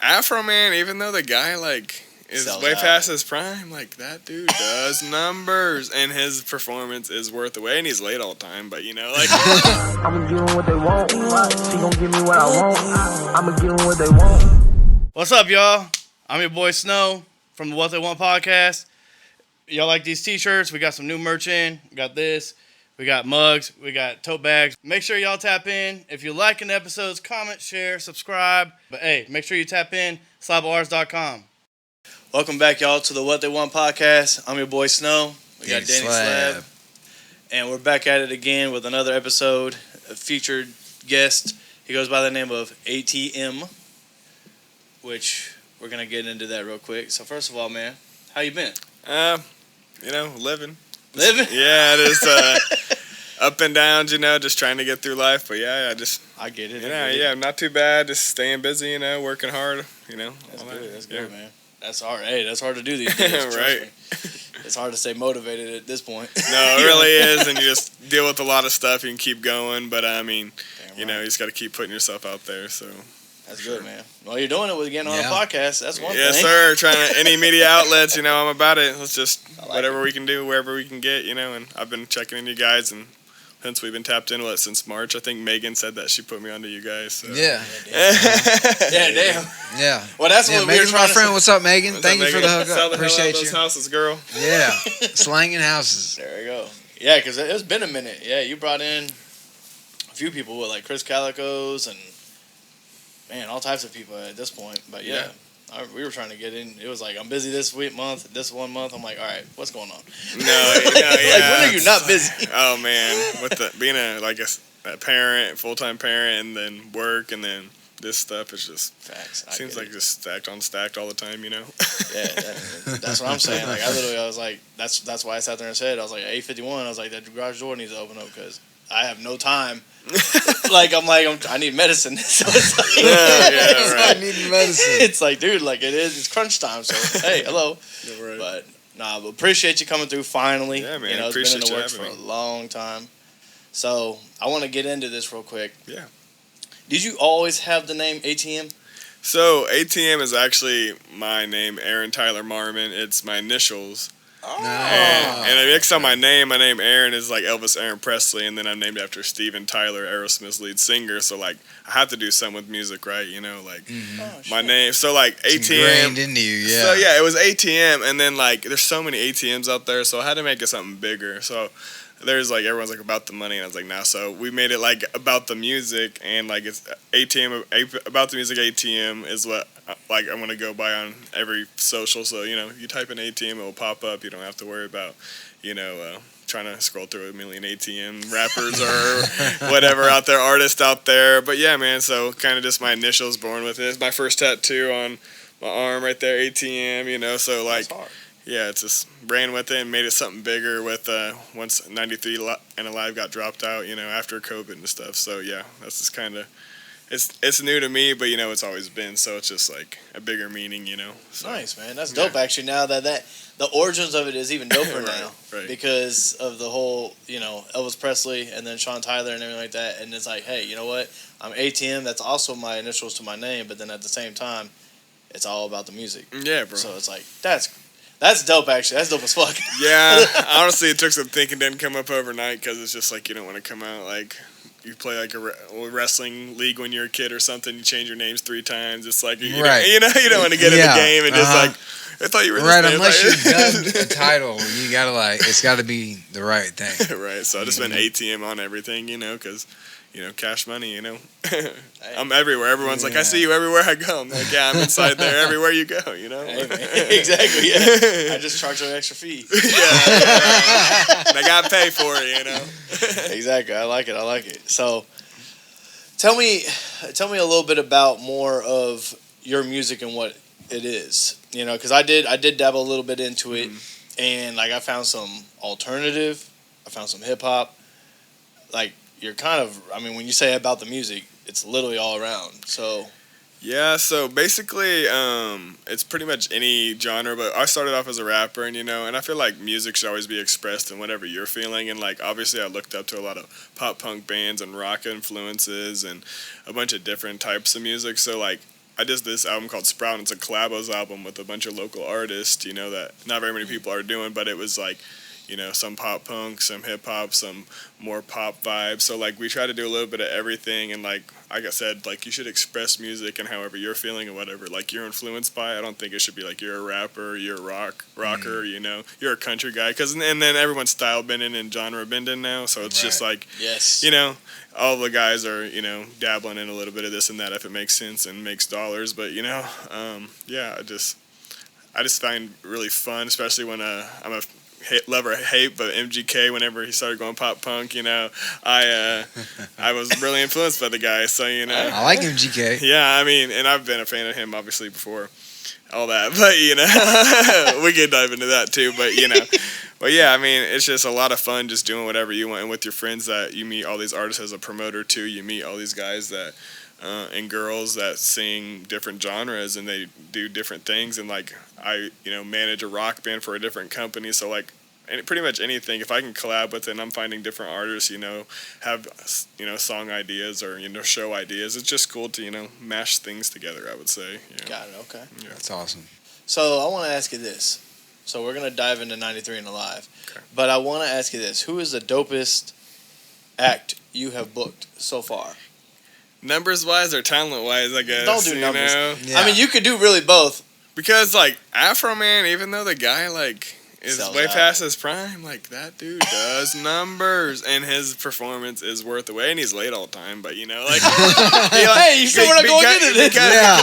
Afro Man, even though the guy like is Sells way out. past his prime, like that dude does numbers, and his performance is worth the wait. And he's late all the time, but you know, like I'ma give them what they want. She gon' give me what I want. I'ma give them what they want. What's up, y'all? I'm your boy Snow from the What They Want podcast. Y'all like these t-shirts? We got some new merch in. We got this. We got mugs. We got tote bags. Make sure y'all tap in. If you're liking the episodes, comment, share, subscribe. But hey, make sure you tap in, SlaboArts.com. Welcome back, y'all, to the What They Want podcast. I'm your boy Snow. We got dannySLAB. And we're back at it again with another episode, a featured guest. He goes by the name of A.T.M, which we're going to get into that real quick. So first of all, man, how you been? you know, living. Living? Yeah, just up and downs, you know, just trying to get through life. But yeah, I get it. yeah, not too bad. Just staying busy, you know, working hard, you know. That's good. That's good, man. That's hard. Hey, that's hard to do these days. Right. It's hard to stay motivated at this point. No, it really is, and you just deal with a lot of stuff. You can keep going, but I mean, you know, you just got to keep putting yourself out there. So that's good, man. Well, you're doing it with getting on a podcast. That's one thing. Yes, sir. Trying to any media outlets, you know, I'm about it. Let's just whatever it. we can do, wherever we can get, you know. And I've been checking in you guys, and since we've been tapped in, since March, I think Megan said that she put me onto you guys. So. Yeah. Yeah, damn. Yeah. Well, that's what we were Megan's trying my to friend. What's up, Megan? What's Thank up, you for Megan? the Sell hookup. the hell out Appreciate of those you. houses, girl. Yeah. Slanging houses. There we go. Yeah, because it's been a minute. Yeah, you brought in a few people with like Krizz Kalikos and man, all types of people at this point. But yeah. We were trying to get in. It was like, I'm busy this month, this 1 month. I'm like, all right, what's going on? No, yeah. Like, when are you not busy? Oh man, with being a parent, full-time parent, and then work, and then this stuff is just facts. Seems like just stacked on stacked all the time, you know. Yeah, that's what I'm saying. Like I was like, that's why I sat there and said, I was like 8:51. I was like, that garage door needs to open up because I have no time. I need medicine. So it's like, right. I need medicine. It's like, dude, like it's crunch time. So hey, hello. Yeah, right. But but appreciate you coming through finally. Yeah, man. You know, it's Appreciate been in the you works for having a me. long time. So I want to get into this real quick. Yeah. Did you always have the name A.T.M? So A.T.M is actually my name, Aaron Tyler Marmon. It's my initials. Oh. And it mixed up my name. My name Aaron is like Elvis Aaron Presley, and then I'm named after Steven Tyler, Aerosmith's lead singer. So like I have to do something with music, right? You know, like my name. So like It's A.T.M. ingrained into you, yeah. So yeah, it was A.T.M. and then like there's so many A.T.Ms out there, so I had to make it something bigger. So there's like everyone's like about the money, and I was like, nah. So we made it like about the music, and like it's A.T.M. about the music. A.T.M. is what like I'm gonna go by on every social. So you know, you type in A.T.M. it will pop up. You don't have to worry about trying to scroll through a million A.T.M. rappers or whatever out there, artists out there. But yeah, man. So kind of just my initials, born with it. It's my first tattoo on my arm right there, A.T.M. You know, so like. That's hard. Yeah, it's just ran with it and made it something bigger with once 93 and Alive got dropped out, you know, after COVID and stuff. So yeah, that's just kind of it's new to me, but you know it's always been. So it's just like a bigger meaning, you know. So, Nice, man. That's dope. Actually, now that the origins of it is even doper now, right. because of the whole Elvis Presley and then Sean Tyler and everything like that. And it's like, hey, you know what? I'm A.T.M. That's also my initials to my name, but then at the same time, it's all about the music. Yeah, bro. So it's like that's dope. Actually, that's dope as fuck. Yeah, honestly, it took some thinking. Didn't come up overnight because it's just like you don't want to come out like you play like a wrestling league when you're a kid or something. You change your names 3 times. It's like you don't want to get in the game and just like I thought you were right. this Unless you're dubbed a title, you gotta it's got to be the right thing. Right. So I just been A.T.M. on everything, you know, because. You know, cash money, you know. I'm everywhere. Everyone's like, I see you everywhere I go. I'm like, yeah, I'm inside there everywhere you go, you know. Hey, exactly, yeah. I just charge you an extra fee. Yeah. And I got to pay for it, you know. Exactly. I like it. So tell me a little bit about more of your music and what it is. You know, because I did dabble a little bit into it, and like I found some alternative, I found some hip hop, like. You're kind of, I mean, when you say about the music, it's literally all around. So, yeah. So basically, it's pretty much any genre. But I started off as a rapper, and and I feel like music should always be expressed in whatever you're feeling. And like, obviously, I looked up to a lot of pop punk bands and rock influences and a bunch of different types of music. So like, I did this album called Sprout. It's a collabos album with a bunch of local artists, you know, that not very many people are doing, but it was like, you know, some pop punk, some hip hop, some more pop vibes. So like we try to do a little bit of everything, and like I said, like you should express music and however you're feeling and whatever like you're influenced by. I don't think it should be like you're a rapper, you're a rocker, you know, you're a country guy, and then everyone's style bending and genre bending now. So it's just like, you know, all the guys are, you know, dabbling in a little bit of this and that if it makes sense and makes dollars. But you know, yeah, I just find really fun, especially when I'm a love or hate, but MGK, whenever he started going pop punk, you know, I was really influenced by the guy. So you know, I like MGK. Yeah, I mean, and I've been a fan of him obviously before all that, but you know, we could dive into that too. But you know, but yeah, I mean, it's just a lot of fun just doing whatever you want, and with your friends that you meet all these artists as a promoter too. You meet all these guys that. And girls that sing different genres and they do different things, and like I, you know, manage a rock band for a different company, so like pretty much anything if I can collab with it and I'm finding different artists, you know, have, you know, song ideas or, you know, show ideas, it's just cool to, you know, mash things together, I would say. You know? Got it, okay. Yeah. That's awesome. So I want to ask you this. So we're going to dive into 93 and Alive. Okay. But I want to ask you this. Who is the dopest act you have booked so far? Numbers wise or talent wise, I guess. Don't do numbers. Know? Yeah. I mean, you could do really both. Because like Afro Man, even though the guy like is sells way out. past his prime, like that dude does numbers, and his performance is worth the wait. And he's late all the time, but you know, like, hey, you sure we're not going into this?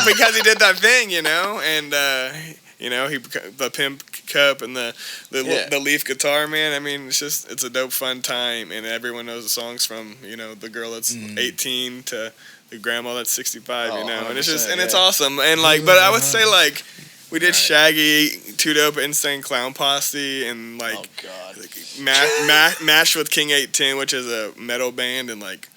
Because he did that thing, you know, and you know, the pimp cup and the leaf guitar, man. I mean, it's a dope fun time, and everyone knows the songs from, you know, the girl that's 18 to the grandma that's 65, you know, and it's just it's awesome, and like, but I would say like. We did Shaggy, Too Dope, Insane Clown Posse, and like, Mash with King 810, which is a metal band, and like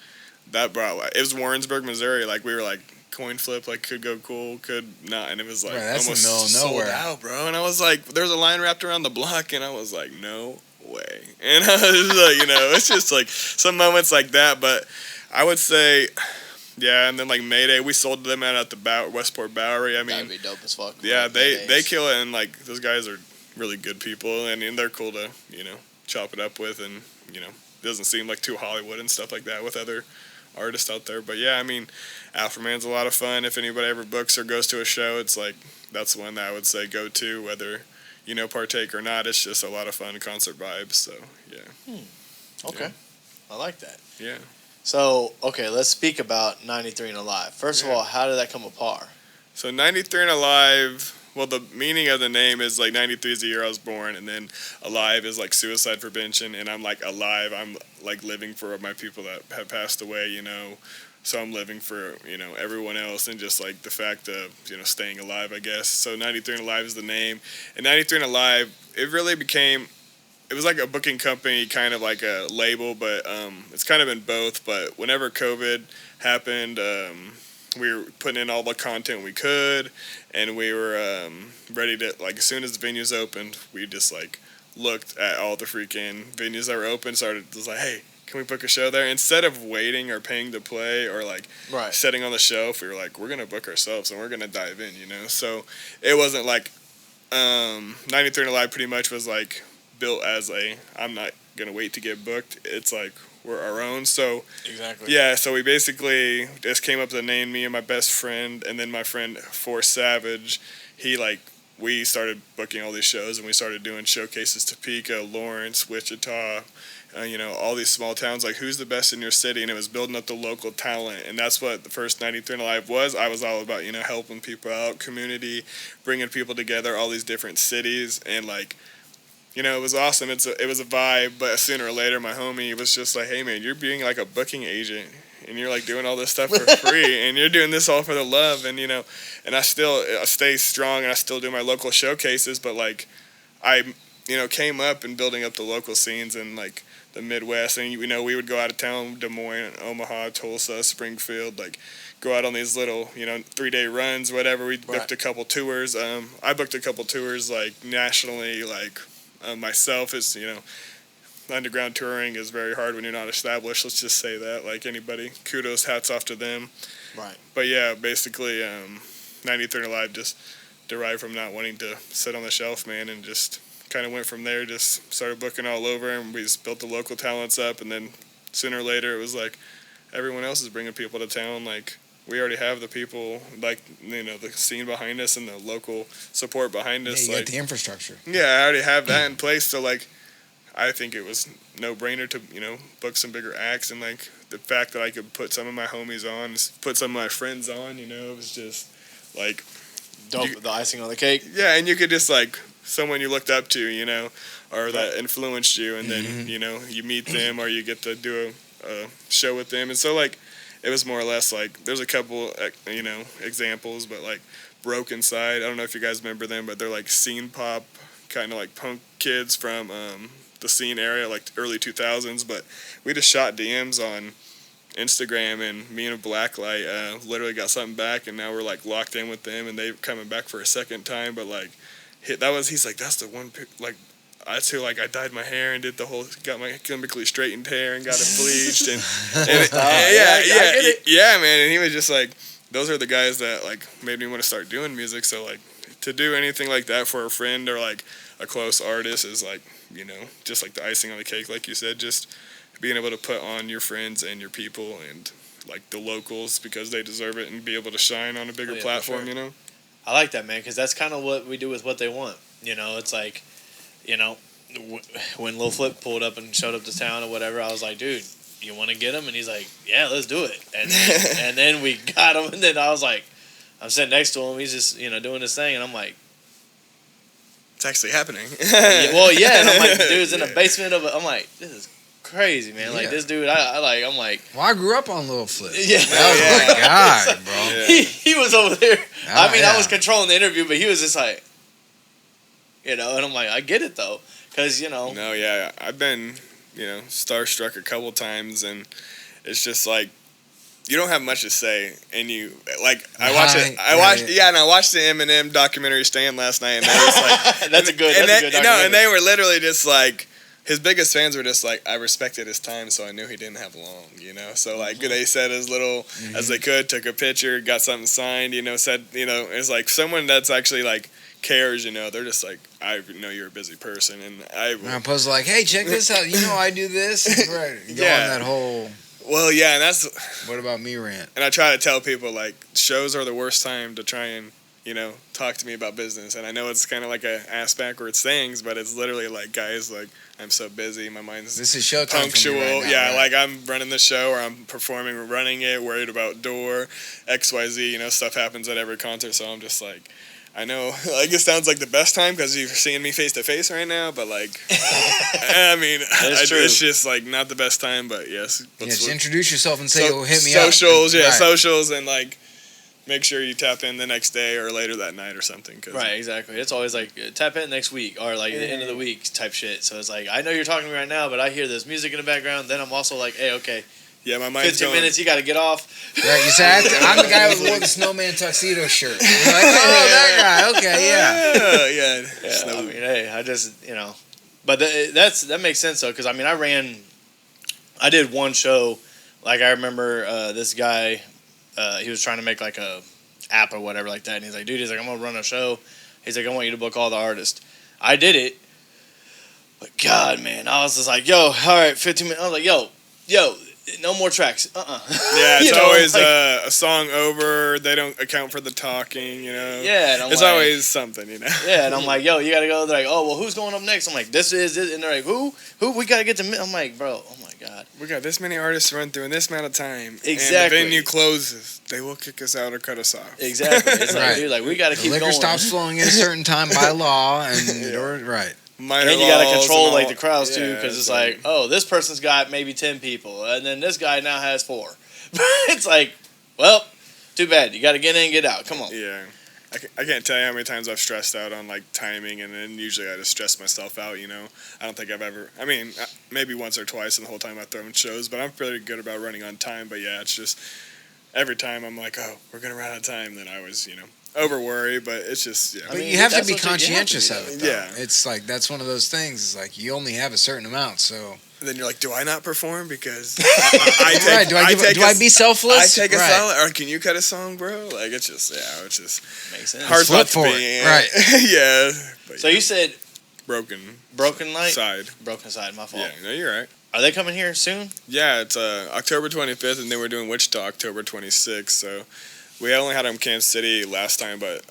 that brought it was Warrensburg, Missouri. Like we were like coin flip, like could go cool, could not, and it was like almost sold out, bro. And I was like, there's a line wrapped around the block, and I was like, no way. And I was like, you know, it's just like some moments like that. But I would say. Yeah, and then like Mayday, we sold them out at the Westport Bowery. I mean, that'd be dope as fuck. Yeah, they kill it, and like those guys are really good people, and they're cool to, you know, chop it up with, and you know, it doesn't seem like too Hollywood and stuff like that with other artists out there. But yeah, I mean, Afro Man's a lot of fun. If anybody ever books or goes to a show, it's like that's the one that I would say go to, whether you know partake or not. It's just a lot of fun concert vibes. So yeah. Okay, yeah. I like that. Yeah. So, okay, let's speak about 93 and Alive. First of all, how did that come apart? So 93 and Alive, well, the meaning of the name is like 93 is the year I was born, and then Alive is like suicide prevention, and I'm like alive. I'm like living for my people that have passed away, you know. So I'm living for, you know, everyone else, and just like the fact of, you know, staying alive, I guess. So 93 and Alive is the name. And 93 and Alive, it really became... It was like a booking company, kind of like a label, but it's kind of been both. But whenever COVID happened, we were putting in all the content we could, and we were ready to, like, as soon as the venues opened, we just, like, looked at all the freaking venues that were open, was like, hey, can we book a show there? Instead of waiting or paying to play or, like, setting on the shelf, we were like, we're going to book ourselves, and we're going to dive in, you know? So it wasn't like 93 and Alive pretty much was, like, built as I'm not gonna wait to get booked. It's like we're our own. So yeah. So we basically just came up with the name, me and my best friend, and then my friend Force Savage. We started booking all these shows, and we started doing showcases Topeka, Lawrence, Wichita, you know, all these small towns. Like, who's the best in your city? And it was building up the local talent, and that's what the first 93 and Alive was. I was all about, you know, helping people out, community, bringing people together, all these different cities, and like. You know, it was awesome. It was a vibe, but sooner or later, my homie was just like, hey, man, you're being like a booking agent, and you're like doing all this stuff for free, and you're doing this all for the love, and, you know, and I stay strong, and I still do my local showcases, but, like, I, you know, came up and building up the local scenes in, like, the Midwest, and, you know, we would go out of town, Des Moines, Omaha, Tulsa, Springfield, like, go out on these little, you know, 3-day runs, whatever. We booked a couple tours. I booked a couple tours, like, nationally, like, myself is, you know, underground touring is very hard when you're not established. Let's just say that. Like anybody, kudos, hats off to them. Right. But yeah, basically, 93rd Alive just derived from not wanting to sit on the shelf, man, and just kind of went from there. Just started booking all over, and we just built the local talents up, and then sooner or later it was like everyone else is bringing people to town. Like, we already have the people, like, you know, the scene behind us and the local support behind us. You like, got the infrastructure. Yeah, I already have that in place. So, like, I think it was no-brainer to, you know, book some bigger acts. And, like, the fact that I could put some of my homies on, put some of my friends on, you know, it was just, like... Dope, the icing on the cake. Yeah, and you could just, like, someone you looked up to, you know, or that influenced you. And then, you know, you meet them or you get to do a show with them. And so, like... It was more or less like, there's a couple, you know, examples, but like Brokencyde, I don't know if you guys remember them, but they're like scene pop, kind of like punk kids from the scene area, like early 2000s. But we just shot DMs on Instagram, and me and Blacklight literally got something back, and now we're like locked in with them, and they're coming back for a second time. But like, he's like, that's the one, like, that's who, like, I dyed my hair and did the whole, got my chemically straightened hair and got it bleached. Yeah, man. And he was just like, those are the guys that, like, made me want to start doing music. So, like, to do anything like that for a friend or, like, a close artist is, like, you know, just like the icing on the cake, like you said, just being able to put on your friends and your people and, like, the locals because they deserve it and be able to shine on a bigger platform, you know? I like that, man, because that's kind of what we do with What They Want. You know, it's like... You know, when Lil Flip pulled up and showed up to town or whatever, I was like, dude, you want to get him? And he's like, yeah, let's do it. And then we got him, and then I was like, I'm sitting next to him, he's just, you know, doing his thing, and I'm like, it's actually happening. And I'm like, dude's in the basement of it. I'm like, this is crazy, man. Like, this dude, I'm like... Well, I grew up on Lil Flip. Yeah. Oh, my God, bro. Yeah. He was over there. I was controlling the interview, but he was just like... You know, and I'm like, I get it, though. Because, you know... No, yeah. I've been, you know, starstruck a couple times, and it's just like, you don't have much to say, and you, like, I watched the Eminem documentary Stan last night, and they was like... That's a good documentary. No, and they were literally just like, his biggest fans were just like, I respected his time, so I knew he didn't have long, you know? So, like, they said as little as they could, took a picture, got something signed, you know, said, you know, it's like someone that's actually, like, cares, you know, they're just like, I know you're a busy person, and I'm supposed to like, hey, check this out, you know, I do this, right? Go on that whole. Well, yeah, and that's. What about me rant? And I try to tell people, like, shows are the worst time to try and, you know, talk to me about business, and I know it's kind of like a ass backwards things, but it's literally like, guys, like, I'm so busy, my mind's this is showtime punctual, right now, right? Like I'm running the show or I'm performing or running it, worried about door, XYZ, you know, stuff happens at every concert, so I'm just like. I know, like, it sounds like the best time because you're seeing me face to face right now, but, like, I mean, it's just, like, not the best time, but yes. Just introduce yourself and say, hit me socials, up. Socials, and, like, make sure you tap in the next day or later that night or something. Right, exactly. It's always, like, tap in next week or, like, the end of the week type shit. So it's like, I know you're talking to me right now, but I hear this music in the background, then I'm also like, hey, okay. Yeah, my mind's 15 minutes, you got to get off. Right, you said, I'm the guy who wore the snowman tuxedo shirt. You're like, oh, that guy, okay, yeah. I mean, hey, I just, you know. But that makes sense, though, because, I mean, I did one show. Like, I remember this guy, he was trying to make, like, a app or whatever like that, and he's like, dude, I'm going to run a show. He's like, I want you to book all the artists. I did it. But, God, man, I was just like, yo, all right, 15 minutes. I was like, yo. No more tracks. Yeah, it's always like, a song over. They don't account for the talking, you know. Yeah, and it's like, always something, you know. Yeah, and I'm like, yo, you gotta go. They're like, oh, well, who's going up next? I'm like, this is it, and they're like, who? We gotta get to. I'm like, bro, oh my god, we got this many artists to run through in this amount of time. Exactly. And the venue closes. They will kick us out or cut us off. Exactly. It's like, dude, like we gotta keep going. Liquor stops flowing at a certain time by law, and right. Minor and you gotta control like the crowds yeah, too, because it's like, oh, this person's got maybe 10 people, and then this guy now has 4. It's like, well, too bad. You gotta get in, get out. Come on. Yeah, I can't tell you how many times I've stressed out on like timing, and then usually I just stress myself out. You know, I don't think I've ever. I mean, maybe once or twice in the whole time I've thrown shows, but I'm pretty good about running on time. But yeah, it's just every time I'm like, oh, we're gonna run out of time. Then I was, you know. Over worry, but it's just I mean, you have to be conscientious of it. Though. Yeah, it's like that's one of those things. It's like you only have a certain amount, so then you're like, do I not perform because I take, right? Do I be selfless? I take a song, or can you cut a song, bro? Like it's just it's Makes sense. hard Flip spot for to be it. in. Right. Yeah. But, So you said broken light, side. Brokencyde. My fault. Yeah, no, you're right. Are they coming here soon? Yeah, it's October 25th, and then we're doing Wichita October 26th. So we only had them Kansas City last time, but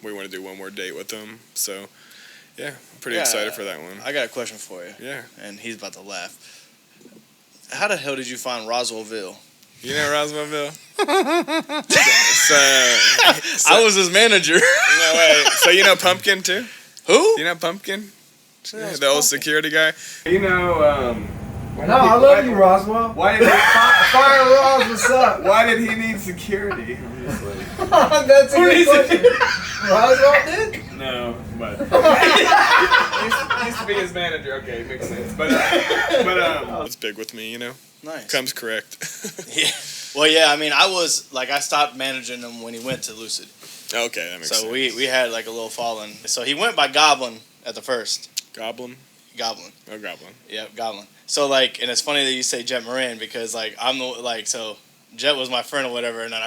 we want to do one more date with them. So yeah, I'm pretty excited for that one. I got a question for you. Yeah. And he's about to laugh. How the hell did you find Roswellville? You know Roswellville? I was his manager. No way. So you know Pumpkin too? Who? You know Pumpkin? Yeah, The old security guy. You know. No, I love you, Roswell. Why did Fire Ross, what's up? Why did he need security? I'm just like, That's a good question. Roswell did? no, but used to be his manager. Okay, makes sense. But it's big with me, you know. Nice. Comes correct. Yeah. Well, yeah. I mean, I stopped managing him when he went to Lucid. Okay, that makes sense. So we had like a little falling. So he went by Goblin at the first. Goblin. Goblin. Oh, Goblin. Yep, Goblin. So like, and it's funny that you say Jett Moran because like so Jett was my friend or whatever, and then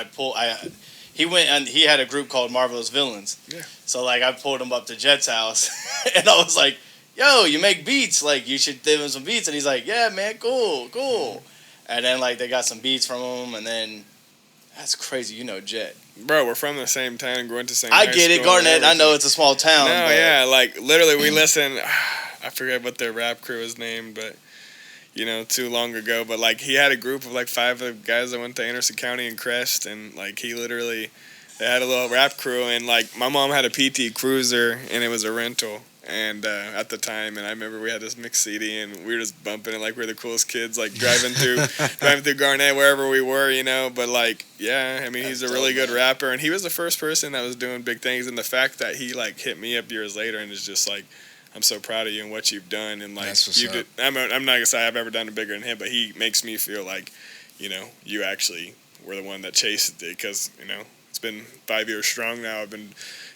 he went and he had a group called Marvelous Villains. Yeah. So like I pulled him up to Jett's house, and I was like, "Yo, you make beats? Like you should give him some beats." And he's like, "Yeah, man, cool." And then like they got some beats from him, and then that's crazy. You know Jett. Bro, we're from the same town and going to the same I high get it, school and Garnett. I know everything. it's a small town. No, but yeah, like literally we listened. I forget what their rap crew is named, but you know, too long ago. But like he had a group of like 5 of guys that went to Anderson County and Crest, and like they had a little rap crew, and like my mom had a PT Cruiser, and it was a rental. And at the time, and I remember we had this mix CD, and we were just bumping it like we were the coolest kids, like driving through Garnett wherever we were, you know. But like, yeah, I mean, he's a really good rapper, and he was the first person that was doing big things. And the fact that he like hit me up years later and is just like, I'm so proud of you and what you've done, and like I'm not gonna say I've ever done it bigger than him, but he makes me feel like, you know, you actually were the one that chased it, because you know it's been 5 years strong now. I've been,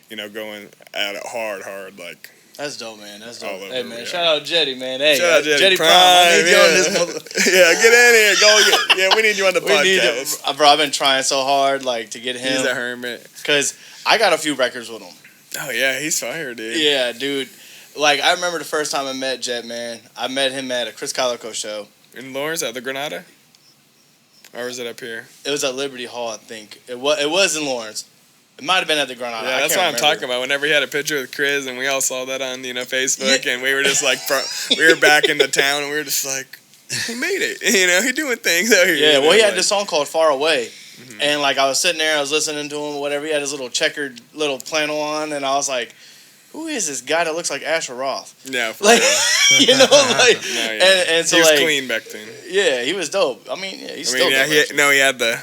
you know, going at it hard, like. That's dope, man. That's dope. All over, Hey, man, yeah. shout out Jetty, man. Hey, Shout out Jetty Prime. I need you on this yeah. mother. Yeah, get in here. Yeah, we need you on the podcast. Bro, I've been trying so hard, like, to get him. He's a hermit. Because I got a few records with him. Oh, yeah, he's fire, dude. Yeah, dude. Like, I remember the first time I met Jett, man. I met him at a Krizz Kaliko show. In Lawrence, at the Granada? Or was it up here? It was at Liberty Hall, I think. It was in Lawrence. It might have been at the Granada. Yeah, that's what I'm talking about. Whenever he had a picture with Krizz, and we all saw that on, you know, Facebook, and we were just like, we were back in the town, and we were just like, he made it. You know, he doing things out here. Yeah, you know, well, he had like, this song called Far Away. Mm-hmm. And, like, I was sitting there, I was listening to him, whatever. He had his little checkered little flannel on, and I was like, who is this guy that looks like Asher Roth? Yeah, for like, real. you know, like, No, yeah. and so, he was like, clean back then. Yeah, he was dope. I mean, yeah, he's still dope.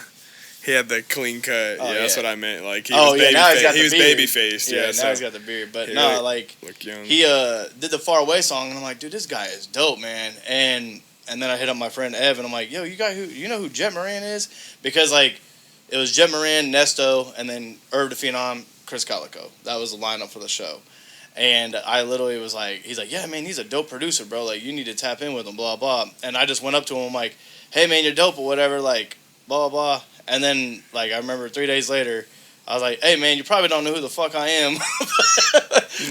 He had the clean cut. Oh, that's what I meant. Like he now was baby faced. Yeah, now so he's got the beard. But he no, really like looked young. he did the Far Away song, and I'm like, dude, this guy is dope, man. And then I hit up my friend Ev, and I'm like, yo, you know who Jett Moran is? Because like it was Jett Moran, Nesto, and then Herb the Phenom, Krizz Kaliko. That was the lineup for the show. And I literally was like, he's like, yeah, man, he's a dope producer, bro. Like, you need to tap in with him, blah, blah. And I just went up to him, like, hey, man, you're dope or whatever, like, blah, blah, blah. And then, like, I remember 3 days later, I was like, hey, man, you probably don't know who the fuck I am.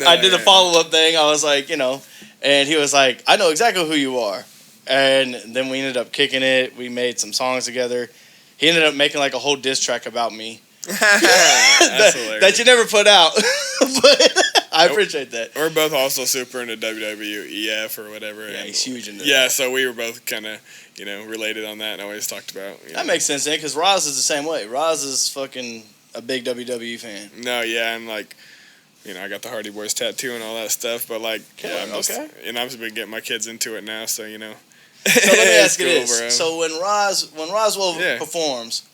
I did a follow-up thing. I was like, you know, and he was like, I know exactly who you are. And then we ended up kicking it. We made some songs together. He ended up making, like, a whole diss track about me. that you never put out. But I appreciate that. We're both also super into WWEF or whatever. Yeah, he's huge into that. that. So we were both kind of, you know, related on that and always talked about. That makes sense, then, because Roz is the same way. Roz is fucking a big WWE fan. No, yeah, and like, you know, I got the Hardy Boys tattoo and all that stuff, but like, yeah, I'm just, and I've been getting my kids into it now, so you know. So let me ask you this: bro. So when Roswell performs,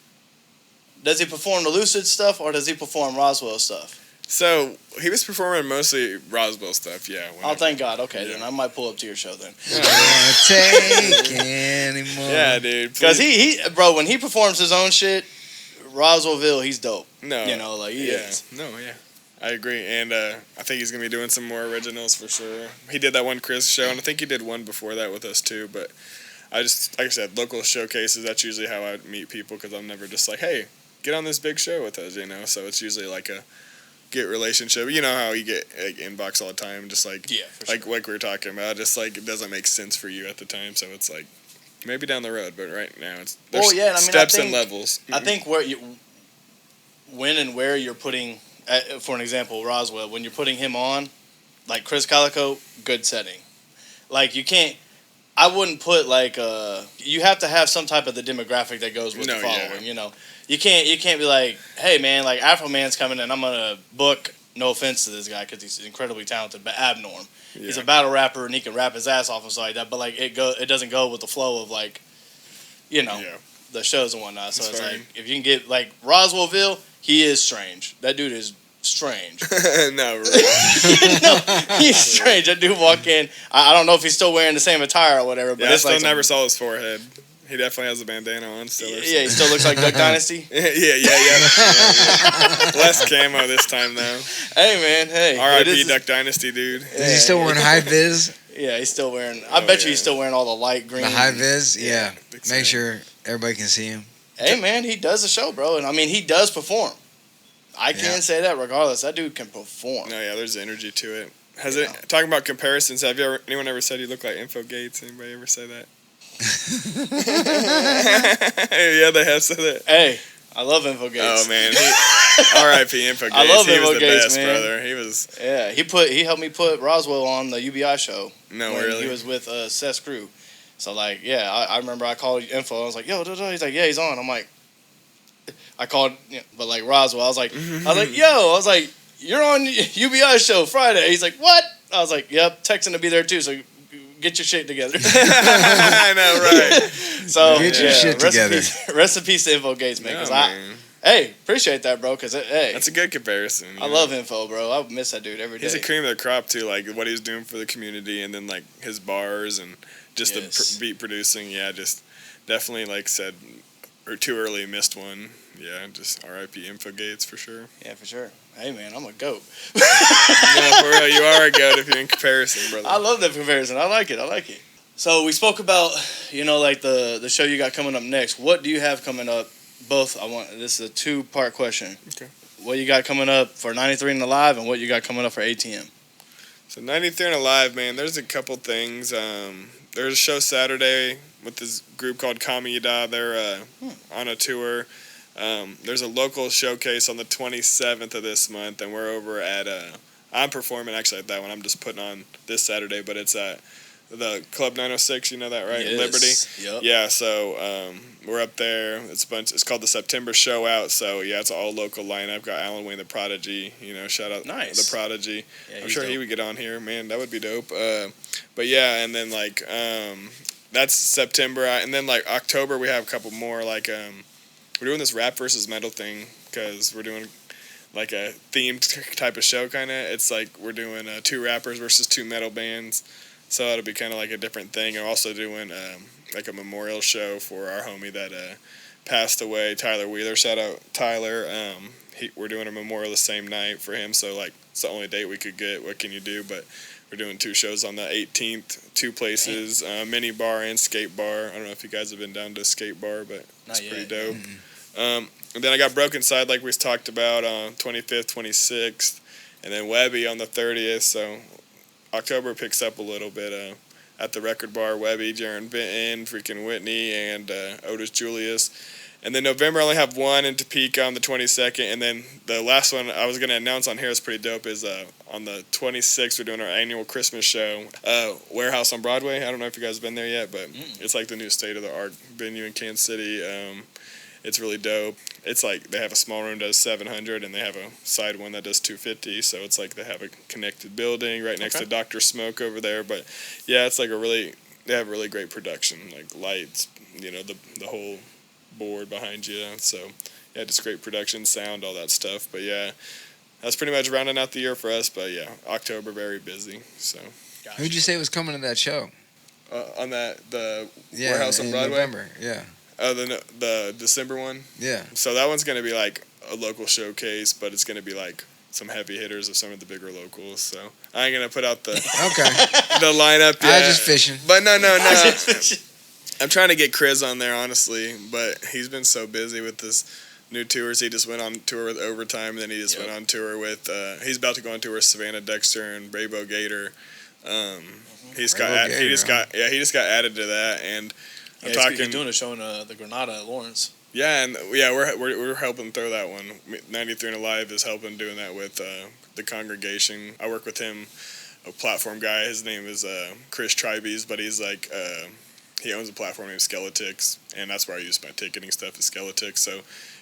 does he perform the Lucid stuff or does he perform Roswell stuff? So he was performing mostly Roswell stuff, yeah. Oh, thank God. Okay, then I might pull up to your show then. I don't want to take anymore. Yeah, dude. Because he, bro, when he performs his own shit, Roswellville, he's dope. No, you know, like he is. No, yeah. I agree, and I think he's gonna be doing some more originals for sure. He did that one Krizz show, and I think he did one before that with us too. But I just, like I said, local showcases. That's usually how I meet people because I'm never just like, hey, get on this big show with us, you know. So it's usually like a get relationship. You know how you get like inbox all the time, just like like we were talking about. Just like it doesn't make sense for you at the time, so it's like maybe down the road. But right now, it's there's steps and levels. I think when and where you're putting. For an example, Roswell, when you're putting him on, like Krizz Kaliko, good setting. Like you can't, I wouldn't put like you have to have some type of the demographic that goes with the following. You know, you can't be like, hey man, like Afro Man's coming and I'm gonna book. No offense to this guy because he's incredibly talented, but abnorm. Yeah. He's a battle rapper and he can rap his ass off and stuff like that. But like it doesn't go with the flow of like, you know, the shows and whatnot. So it's like if you can get like Roswellville. He is strange. That dude is strange. No, really. No, he's strange. That dude walk in. I don't know if he's still wearing the same attire or whatever. But I still never saw his forehead. He definitely has a bandana on still. Yeah, he still looks like Duck Dynasty. yeah. Less camo this time though. Hey man, hey. R.I.P. Duck Dynasty, dude. Is he still wearing high vis? Yeah, he's still wearing. I bet you he's still wearing all the light green. The high vis, yeah. Make sure everybody can see him. Hey man, he does the show, bro, and I mean he does perform. I can't say that regardless. That dude can perform. No, yeah, there's energy to it. Talking about comparisons? Have anyone ever said you look like Info Gates? Anybody ever say that? Yeah, they have said that. Hey, I love Info Gates. Oh man, R.I.P. Info Gates. I love he Info was the Gates, best, man. brother. He was. Yeah, he helped me put Roswell on the UBI show. No, really. He was with Seth's crew. So like, yeah, I remember I called Info. I was like, yo, he's like, yeah, he's on. I'm like, I called, but like Roswell, I was like, you're on UBI show Friday. He's like, what? I was like, yep, texting to be there too. So get your shit together. I know, right? So get your shit together. Rest in peace to Info Gates, man. Because appreciate that, bro. Because that's a good comparison. I love Info, bro. I miss that dude every day. He's a cream of the crop too. Like what he's doing for the community, and then like his bars and just the beat producing. Yeah, just definitely like said, or too early missed one. Yeah, just R.I.P. Info Gates for sure. Yeah, for sure. Hey man, I'm a goat. No, for real, you are a goat if you're in comparison, brother. I love that comparison. I like it. So we spoke about, like the show you got coming up next. What do you have coming up? This is a 2-part question. Okay. What you got coming up for 93 and Alive, and what you got coming up for ATM? So 93 and Alive, man, there's a couple things. There's a show Saturday with this group called Kamida. They're on a tour. There's a local showcase on the 27th of this month, and we're over at I'm performing actually at that one. I'm just putting on this Saturday, but it's at the Club 906. You know that, right? Yes. Liberty. Yep. Yeah. So we're up there. It's called the September Show Out. So yeah, it's all local lineup. Got Alan Wayne the Prodigy. Shout out the Prodigy. Yeah, I'm sure he would get on here. Man, that would be dope. But yeah, and then like that's September, and then like October we have a couple more like we're doing this rap versus metal thing because we're doing like a themed type of show kind of. It's like we're doing 2 rappers versus 2 metal bands. So it'll be kind of like a different thing. And also doing like a memorial show for our homie that passed away, Tyler Wheeler. Shout out Tyler. We're doing a memorial the same night for him. So like it's the only date we could get. What can you do? But we're doing 2 shows on the 18th, 2 places, mini bar and skate bar. I don't know if you guys have been down to skate bar, but it's pretty dope. And then I got Brokencyde, like we talked about, on 25th, 26th, and then Webby on the 30th. So October picks up a little bit at the record bar. Webby, Jaron Benton, freaking Whitney, and Otis Julius. And then November I only have one in Topeka on the 22nd, and then the last one I was going to announce on here is pretty dope is on the 26th we're doing our annual Christmas show, Warehouse on Broadway. I don't know if you guys have been there yet, but it's like the new state-of-the-art venue in Kansas City. It's really dope. It's like they have a small room that does 700, and they have a side one that does 250, so it's like they have a connected building right next to Dr. Smoke over there. But yeah, it's like they have really great production, like lights, the whole board behind you. So yeah, just great production, sound, all that stuff. But yeah, that's pretty much rounding out the year for us. But yeah, October very busy. So who'd you say was coming to that show? On the Warehouse on Broadway. November. Yeah. Oh, the December one. Yeah. So that one's gonna be like a local showcase, but it's gonna be like some heavy hitters of some of the bigger locals. So I ain't gonna put out the Okay. the lineup yet. I was just fishing. But no. I'm trying to get Krizz on there, honestly, but he's been so busy with this new tours. He just went on tour with Overtime, and then he just went on tour with. He's about to go on tour with Savannah Dexter and Braybo Gator. He just got added to that, and I'm talking. He's doing a show in the Granada at Lawrence. Yeah, and we're helping throw that one. 93 and Alive is helping doing that with the congregation. I work with him, a platform guy. His name is Chris Tribes, but he's like. He owns a platform named Skeletix, and that's where I use my ticketing stuff is Skeletix. So,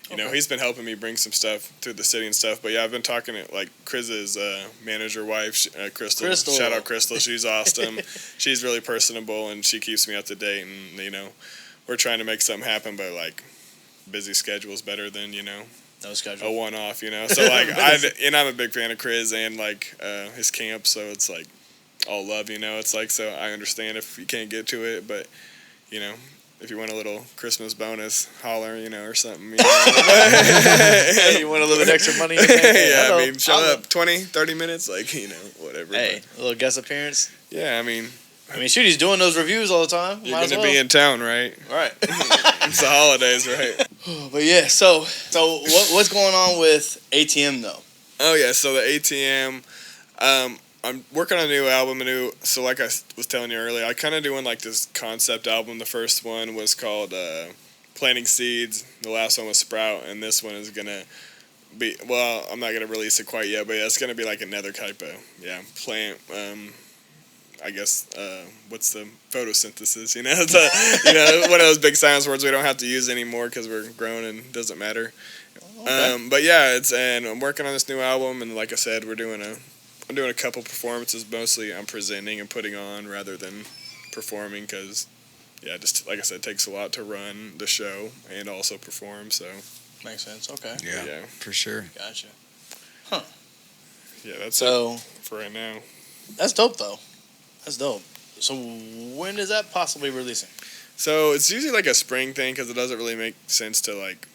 you know, he's been helping me bring some stuff through the city and stuff. But yeah, I've been talking to like Krizz's manager wife, Crystal. Shout out Crystal. She's awesome. She's really personable, and she keeps me up to date. And you know, we're trying to make something happen, but like busy schedule is better than no schedule, a one-off. So like I'm a big fan of Krizz and like his camp. So it's like all love. It's like so I understand if you can't get to it, but if you want a little Christmas bonus, holler, or something. You want a little bit extra money? Yeah, I mean, show up 20, 30 minutes, like, whatever. Hey, a little guest appearance. Yeah, I mean, shoot, he's doing those reviews all the time. You're going to be in town, right? Right. It's the holidays, right? But yeah, so what's going on with ATM, though? Oh, yeah, so the ATM, I'm working on a new album, so like I was telling you earlier, I kind of doing like this concept album. The first one was called Planting Seeds. The last one was Sprout, and this one is going to be, well, I'm not going to release it quite yet, but it's going to be like another type of, plant, I guess, what's the photosynthesis, it's one of those big science words we don't have to use anymore because we're grown and it doesn't matter. Okay. But yeah, and I'm working on this new album, and like I said, I'm doing a couple performances. Mostly I'm presenting and putting on rather than performing because, just like I said, it takes a lot to run the show and also perform. So makes sense. Okay. Yeah, for sure. Gotcha. Huh. Yeah, that's it for right now. That's dope, though. That's dope. So when is that possibly releasing? So it's usually like a spring thing because it doesn't really make sense to like.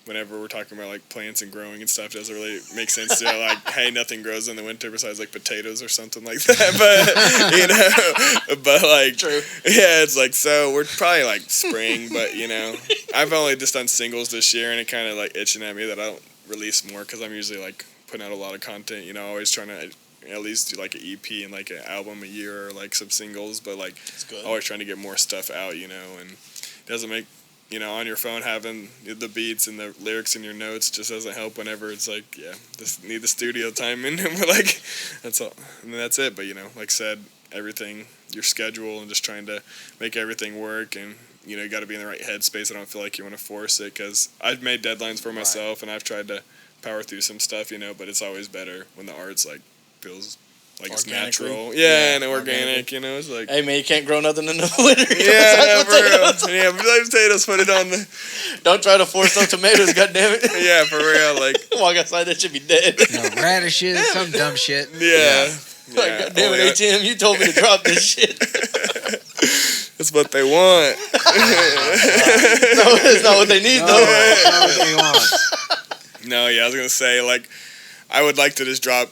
Whenever we're talking about like plants and growing and stuff, it doesn't really make sense to like, hey, nothing grows in the winter besides like potatoes or something like that. But but like, true. Yeah, it's like so we're probably like spring, but I've only just done singles this year, and it kind of like itching at me that I don't release more because I'm usually like putting out a lot of content. Always trying to at least do like an EP and like an album a year or like some singles, but like always trying to get more stuff out. And it doesn't make. On your phone, having the beats and the lyrics in your notes just doesn't help whenever it's like, just need the studio time in. And we're like, that's all. And that's it. But, like I said, everything, your schedule and just trying to make everything work. And, you got to be in the right headspace. I don't feel like you want to force it because I've made deadlines for myself and I've tried to power through some stuff, but it's always better when the art's like feels like it's natural. And organic, it's like... Hey, man, you can't grow nothing in the winter. Yeah, for real. Yeah, potatoes, put it on the... Don't try to force those tomatoes, goddammit. Yeah, for real, like... Walk outside, that should be dead. Radishes, some dumb shit. Yeah. Like, goddammit, ATM, you told me to drop this shit. That's what they want. No, it's not what they need, though. That's not what they want. No, I was going to say, like, I would like to just drop...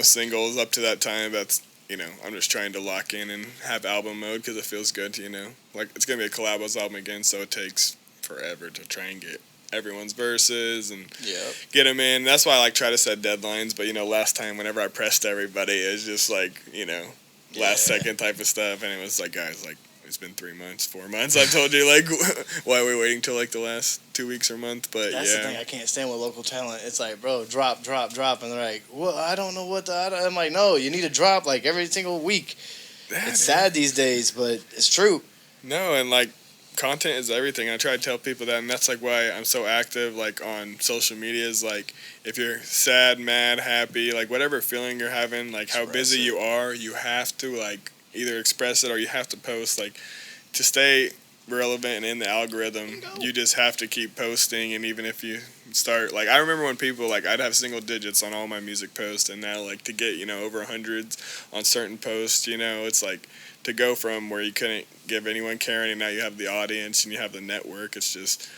singles up to that time. That's I'm just trying to lock in and have album mode because it feels good. Like it's gonna be a collabos album again, so it takes forever to try and get everyone's verses and get them in. That's why I like try to set deadlines. But last time whenever I pressed everybody, it was just like last second type of stuff, and it was like guys like. It's been 3 months, 4 months. I've told you, like, why are we waiting till, like, the last 2 weeks or month? But, that's the thing I can't stand with local talent. It's like, bro, drop. And they're like, well, I don't know what I'm like, no, you need to drop, like, every single week. It's sad these days, but it's true. No, and, like, content is everything. I try to tell people that, and that's, like, why I'm so active, like, on social media is, like, if you're sad, mad, happy, like, whatever feeling you're having, like, how busy you are, you have to, like, either express it or you have to post, like, to stay relevant and in the algorithm, you just have to keep posting. And even if you start, like, I remember when people, like, I'd have single digits on all my music posts, and now, like, to get, over hundreds on certain posts, it's like, to go from where you couldn't give anyone caring, and now you have the audience and you have the network, it's just,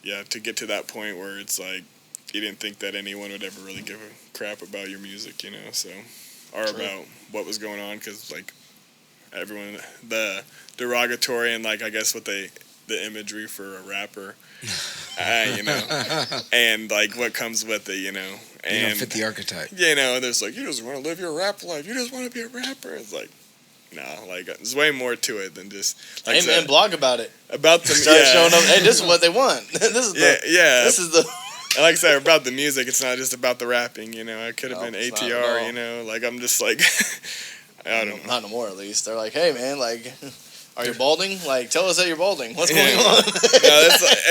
to get to that point where it's like, you didn't think that anyone would ever really give a crap about your music, you know, so, or about what was going on, because, like, everyone, the derogatory and, like, I guess the imagery for a rapper, you know, and, like, what comes with it, you know. And, you don't fit the archetype. You know, there's, like, you just want to live your rap life. You just want to be a rapper. It's like, no, like, there's way more to it than just, like, and blog about it. About the, Start showing them, hey, this is what they want. This is This is the... And like I said, about the music, it's not just about the rapping, you know. It could have been ATR, you know. Like, I'm just like, I don't know. Not no more, at least. They're like, hey, man, like, are you balding? Like, tell us that you're balding. What's going on?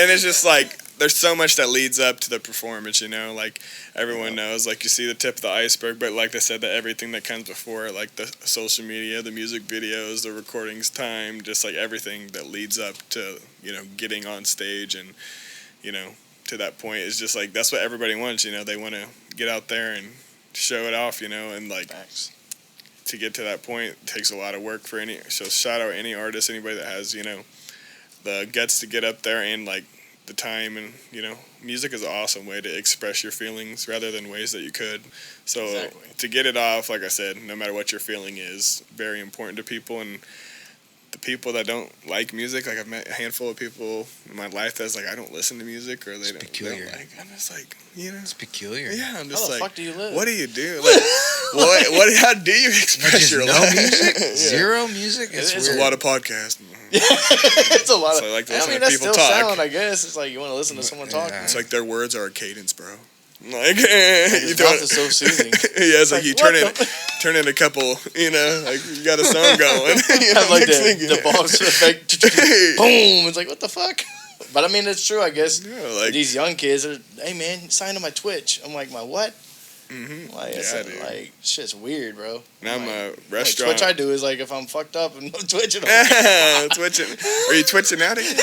And it's just like, there's so much that leads up to the performance, you know. Like, everyone knows, like, you see the tip of the iceberg, but like they said, that everything that comes before, like the social media, the music videos, the recordings time, just like everything that leads up to, you know, getting on stage and, you know, to that point is just like, that's what everybody wants, you know. They want to get out there and show it off, you know, and like to get to that point takes a lot of work for any. So shout out any artist, anybody that has, you know, the guts to get up there and like the time, and you know, music is an awesome way to express your feelings rather than ways that you could. So to get it off, like I said, no matter what your feeling is, very important to people. And the people that don't like music, like I've met a handful of people in my life that's like, I don't listen to music, or they don't like. I'm just like, you know, it's peculiar. Yeah, I'm just how like, the fuck do you live? What do you do? Like, how do you express your life? Music? Zero music? It's a lot of podcasts. It's a lot of. So I like to I listen mean, to that's people still talk. sound, I guess. It's like you want to listen to someone talk. It's like their words are a cadence, bro. Like, his mouth is so soothing. Yeah, it's like you turn in a couple, you know, like you got a song going. You know, have like the box effect. Boom! It's like, what the fuck? But I mean, it's true, I guess. Yeah, like, these young kids are, hey man, sign to my Twitch. I'm like, my what? Mm-hmm. Like, dude. Like, shit's weird, bro. And I'm a Like, restaurant. Twitch I do is like if I'm fucked up and I'm twitching. Twitching. Are you twitching out again?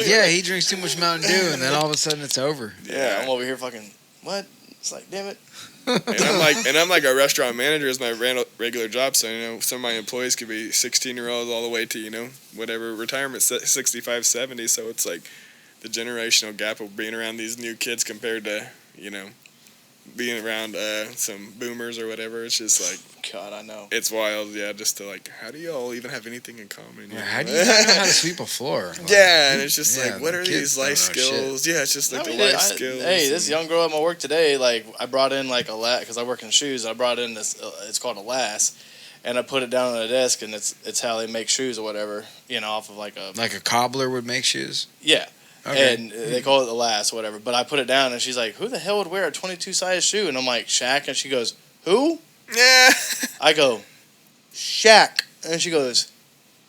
Yeah, he drinks too much Mountain Dew, and then all of a sudden it's over. Yeah, I'm over here fucking, what? It's like, damn it. and I'm like a restaurant manager is my regular job, so you know some of my employees could be 16-year-olds all the way to, you know, whatever retirement 65, 70. So it's like the generational gap of being around these new kids compared to, you know, being around some boomers or whatever. It's just like, God, I know. It's wild, yeah. Just to like, how do you all even have anything in common? Yeah, how do you not know how to sweep a floor? Like, yeah, and it's just like, what are these life skills? Yeah, it's just like the life skills. Hey, this young girl at my work today, like I brought in like because I work in shoes. I brought in this. It's called a lass, and I put it down on the desk, and it's how they make shoes or whatever. You know, off of like a cobbler would make shoes. Yeah. Okay. And they call it the lass or whatever. But I put it down, and she's like, who the hell would wear a 22 size shoe? And I'm like, Shaq. And she goes, who? Yeah. I go, Shaq. And she goes,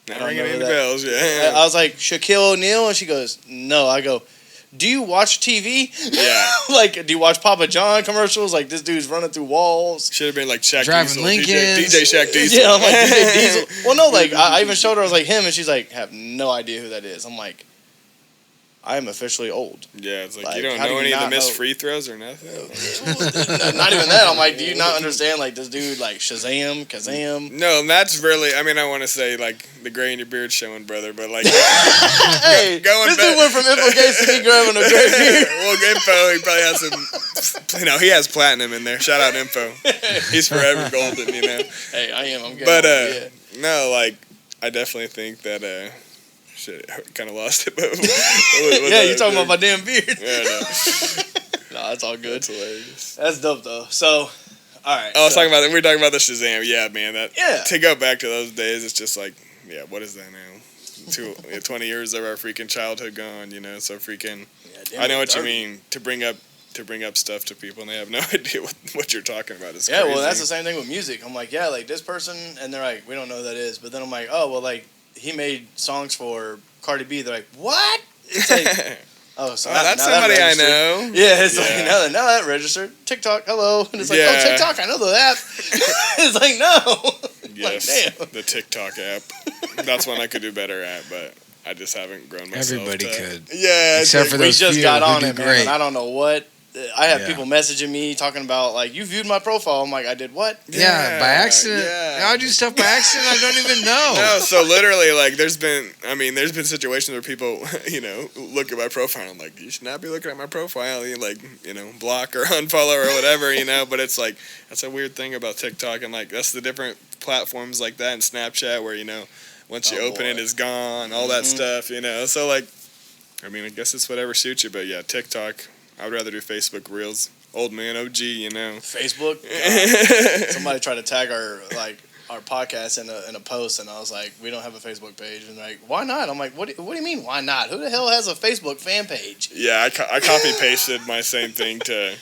not ringing any bells, yeah. I was like, Shaquille O'Neal? And she goes, no. I go, do you watch TV? Yeah. Like, do you watch Papa John commercials? Like, this dude's running through walls. Should have been like Shaq Driving Diesel. Lincolns. DJ Shaq Diesel. Yeah, I'm like, DJ Diesel. Well, no, like, I even showed her, I was like, him. And she's like, have no idea who that is. I'm like, I am officially old. Yeah, it's like you don't know any of the missed free throws or nothing. Not even that. I'm like, do you not understand? Like this dude, like Kazam. No, and that's really. I mean, I want to say like the gray in your beard showing, brother, but like, hey, this dude went from info case to me grabbing a gray beard. Well, info, he probably has some. You know, he has platinum in there. Shout out info. He's forever golden. You know. Hey, I am. I'm getting. But no, like I definitely think that. Shit, kind of lost it. But yeah, you're talking about my damn beard. Yeah, no. No, that's all good. That's hilarious. That's dope though. So, all right. I was talking about. We were talking about the Shazam. Yeah, man. Yeah. To go back to those days, it's just like, yeah, what is that now? 20 years of our freaking childhood gone. You know, so freaking. Yeah, I know what you mean. To bring up stuff to people, and they have no idea what you're talking about. It's crazy. Well, that's the same thing with music. I'm like, yeah, like this person, and they're like, we don't know who that is. But then I'm like, oh, well, like. He made songs for Cardi B. They're like, what? It's like, oh, so that's somebody I know. Yeah, it's like, now that registered. TikTok, hello. And it's like, oh, TikTok, I know the app. It's like, no. Yes, like, the TikTok app. That's one I could do better at, but I just haven't grown myself. Everybody could. Yeah. Except for those we just few got who on do it, man. great. And I don't know what I have people messaging me talking about like, you viewed my profile. I'm like, I did what? Yeah, by accident. Yeah. I do stuff by accident. I don't even know. No, so literally, like, there's been situations where people, look at my profile and I'm like, you should not be looking at my profile, block or unfollow or whatever, but it's like, that's a weird thing about TikTok, and like, that's the different platforms like that and Snapchat where, once you open it, it's gone, all that stuff, so like, I mean, I guess it's whatever suits you, but yeah, TikTok, I would rather do Facebook Reels. Old man OG, Facebook? Somebody tried to tag our podcast in a post, and I was like, we don't have a Facebook page. And like, why not? I'm like, what do you mean, why not? Who the hell has a Facebook fan page? Yeah, I copy-pasted my same thing to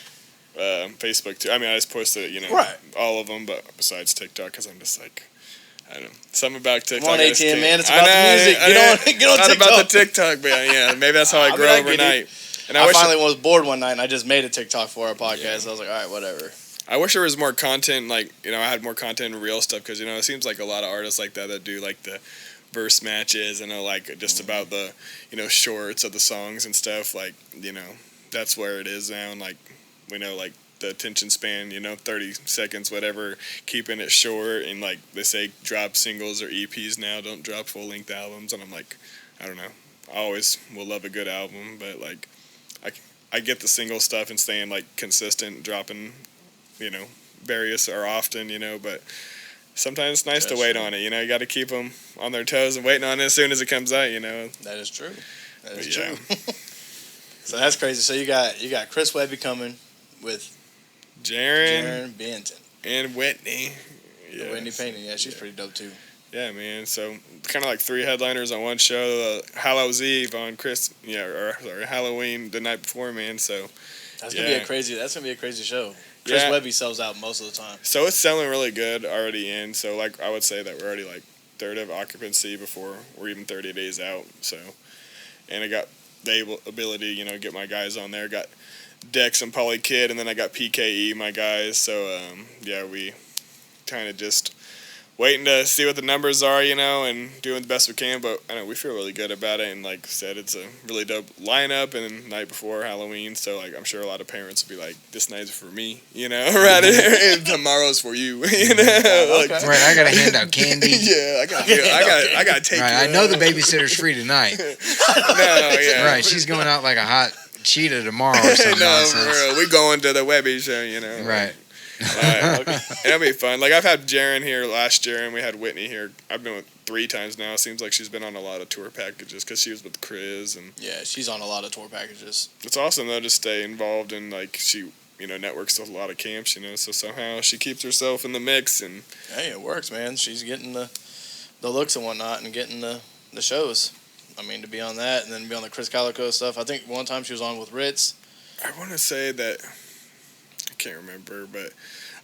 Facebook, too. I mean, I just posted it, right. all of them, but besides TikTok, because I'm just like, I don't know. Something about TikTok. Come on, ATM, man. It's about the music. Get on not TikTok. about the TikTok, but yeah, maybe that's how I grow overnight. And I finally was bored one night, and I just made a TikTok for our podcast. Yeah. I was like, all right, whatever. I wish there was more content, like, I had more content and real stuff, because, it seems like a lot of artists like that do, like, the verse matches and, like, just about the, shorts of the songs and stuff, like, that's where it is now, and, like, we know, like, the attention span, 30 seconds, whatever, keeping it short, and, like, they say drop singles or EPs now, don't drop full-length albums, and I'm like, I don't know. I always will love a good album, but, like, I get the single stuff and staying, like, consistent, dropping, various or often, but sometimes it's nice to wait on it, you got to keep them on their toes and waiting on it as soon as it comes out, That is true. That is true. So that's crazy. So you got Chris Webby coming with Jaren Benton. And Whitney. Yeah, Whitney Painting, she's pretty dope too. Yeah, man. So kind of like 3 headliners on one show. Hallow's Eve on Halloween the night before, man. So that's gonna be a crazy show. Chris Webby sells out most of the time. So it's selling really good already in. So like I would say that we're already like third of occupancy before we're even 30 days out. So, and I got the ability, get my guys on there. Got Dex and Polly Kid, and then I got PKE, my guys. So we kind of just waiting to see what the numbers are, and doing the best we can. But I know we feel really good about it. And like I said, it's a really dope lineup. And the night before Halloween, so like I'm sure a lot of parents will be like, "This night's for me," right? And tomorrow's for you, Okay. Right, I gotta hand out candy. Yeah, I gotta take. Right, I know the babysitter's free tonight. Right, she's going out like a hot cheetah tomorrow or something. For real. We going to the Webby show, Right. It'll be fun. Like I've had Jaren here last year, and we had Whitney here. I've been with 3 times now. It seems like she's been on a lot of tour packages because she was with Krizz, and she's on a lot of tour packages. It's awesome though to stay involved, and like she networks to a lot of camps, so somehow she keeps herself in the mix, and hey, it works, man. She's getting the looks and whatnot, and getting the shows. I mean, to be on that and then be on the Krizz Kaliko stuff. I think one time she was on with Ritz. I want to say that. I can't remember, but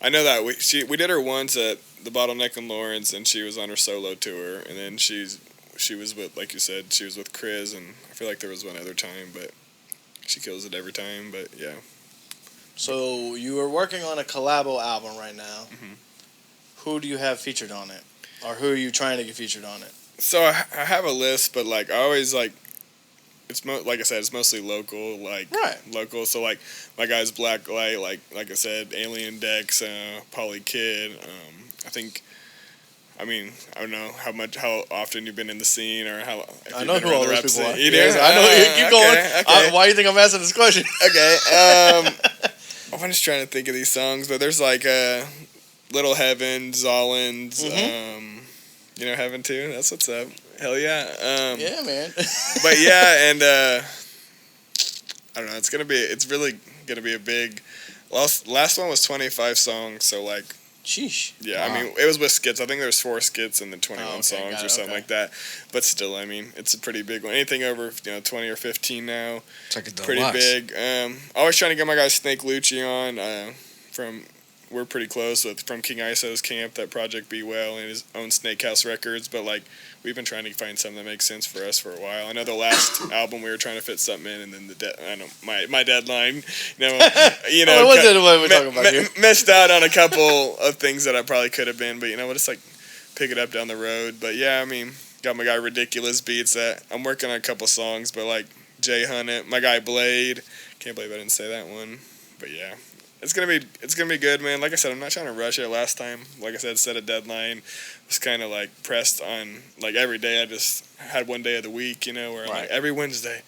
I know that we did her once at the Bottleneck in Lawrence, and she was on her solo tour, and then she was with, like you said, she was with Krizz, and I feel like there was one other time, but she kills it every time. But yeah. So you are working on a collabo album right now. Mm-hmm. Who do you have featured on it, or who are you trying to get featured on it? So I have a list, but like I always like. It's like I said, it's mostly local, local. So like my guys, Blacklight, like I said, Alien Dex, Polly Kid. I don't know how often you've been in the scene or how. I know who all those people are. You do? I know. Keep going. Okay. Why do you think I'm asking this question? Okay. I'm just trying to think of these songs, but there's like Little Heaven, Zollins. Heaven too. That's what's up. Hell yeah. Yeah, man. But yeah, and I don't know. It's really gonna be a big. Last one was 25 songs, so like. Sheesh. Yeah, wow. I mean, it was with skits. I think there's 4 skits and then 21 songs or something like that. But still, I mean, it's a pretty big one. Anything over 20 or 15 now. It's like a deluxe. Pretty big. Always trying to get my guy Snake Lucci on. We're pretty close from King Iso's camp, that Project Be Well, and his own Snake House Records. But like, we've been trying to find something that makes sense for us for a while. I know the last album we were trying to fit something in, and then my deadline, missed out on a couple of things that I probably could have been. But we'll just like pick it up down the road. But yeah, I mean, got my guy Ridiculous Beats that I'm working on a couple songs, but like Jay Hunnit, my guy Blade. Can't believe I didn't say that one. But yeah, it's gonna be good, man. Like I said, I'm not trying to rush it. Last time, like I said, set a deadline. Was kind of like pressed on like every day. I just had one day of the week, you know, where I'm like every Wednesday,